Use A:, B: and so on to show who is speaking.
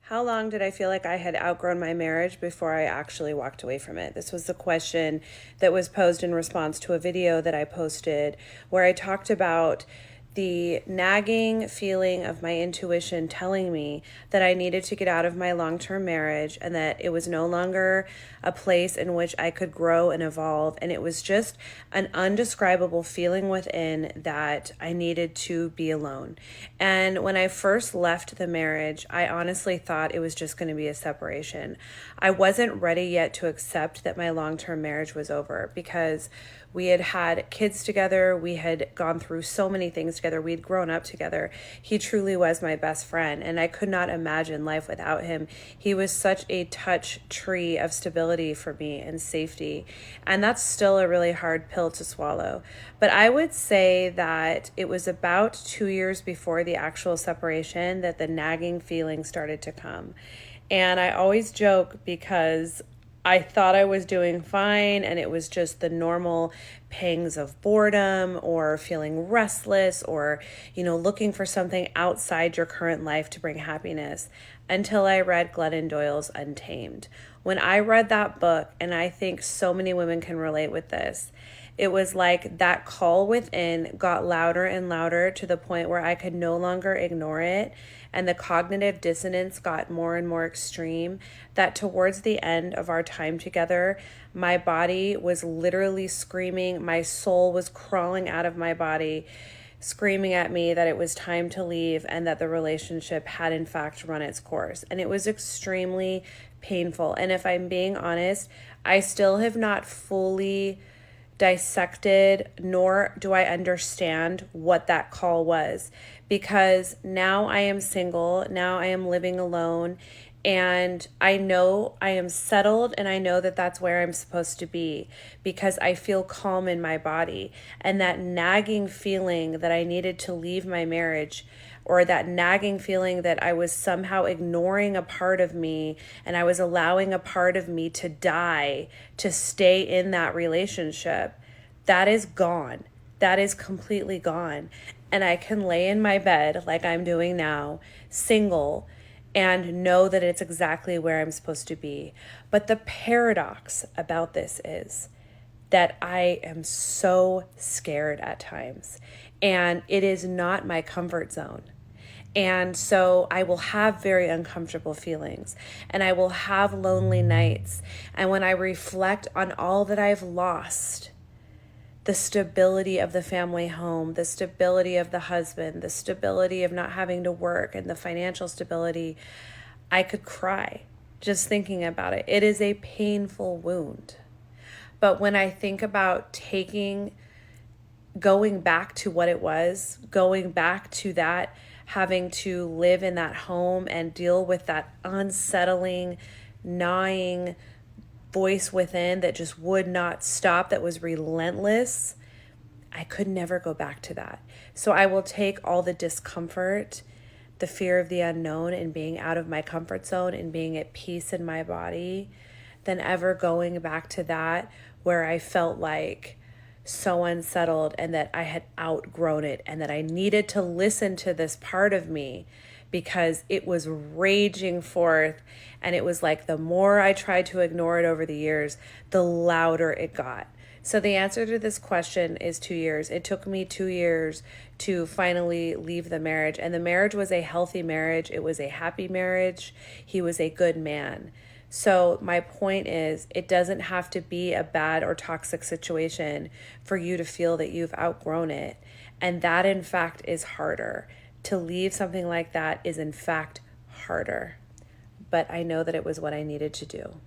A: How long did I feel like I had outgrown my marriage before I actually walked away from it? This was the question that was posed in response to a video that I posted where I talked about the nagging feeling of my intuition telling me that I needed to get out of my long-term marriage and that it was no longer a place in which I could grow and evolve. And it was just an undescribable feeling within that I needed to be alone. And when I first left the marriage, I honestly thought it was just going to be a separation. I wasn't ready yet to accept that my long-term marriage was over because we had had kids together. We had gone through so many things together. We'd grown up together. He truly was my best friend, and I could not imagine life without him. He was such a touch tree of stability for me and safety, and that's still a really hard pill to swallow. But I would say that it was about 2 years before the actual separation that the nagging feeling started to come. And I always joke because I thought I was doing fine, and it was just the normal pangs of boredom or feeling restless or, looking for something outside your current life to bring happiness until I read Glennon Doyle's Untamed. When I read that book, and I think so many women can relate with this, it was like that call within got louder and louder to the point where I could no longer ignore it. And the cognitive dissonance got more and more extreme, that towards the end of our time together, my body was literally screaming. My soul was crawling out of my body, screaming at me that it was time to leave and that the relationship had in fact run its course. And it was extremely painful. And if I'm being honest, I still have not fully dissected, nor do I understand what that call was, because now I am single, now I am living alone, and I know I am settled, and I know that that's where I'm supposed to be because I feel calm in my body. And that nagging feeling that I needed to leave my marriage, or that nagging feeling that I was somehow ignoring a part of me and I was allowing a part of me to die to stay in that relationship, that is gone. That is completely gone. And I can lay in my bed like I'm doing now, single, and know that it's exactly where I'm supposed to be. But the paradox about this is that I am so scared at times, and it is not my comfort zone. And so I will have very uncomfortable feelings, and I will have lonely nights. And when I reflect on all that I've lost, the stability of the family home, the stability of the husband, the stability of not having to work, and the financial stability, I could cry just thinking about it. It is a painful wound. But when I think about going back to what it was, going back to that, having to live in that home and deal with that unsettling, gnawing voice within that just would not stop, that was relentless, I could never go back to that. So I will take all the discomfort, the fear of the unknown, and being out of my comfort zone and being at peace in my body, than ever going back to that where I felt like so unsettled and that I had outgrown it and that I needed to listen to this part of me because it was raging forth. And it was like the more I tried to ignore it over the years, the louder it got. So the answer to this question is 2 years. It took me 2 years to finally leave the marriage. And the marriage was a healthy marriage. It was a happy marriage. He was a good man. So my point is, it doesn't have to be a bad or toxic situation for you to feel that you've outgrown it. And that, in fact, is harder. To leave something like that is, in fact, harder. But I know that it was what I needed to do.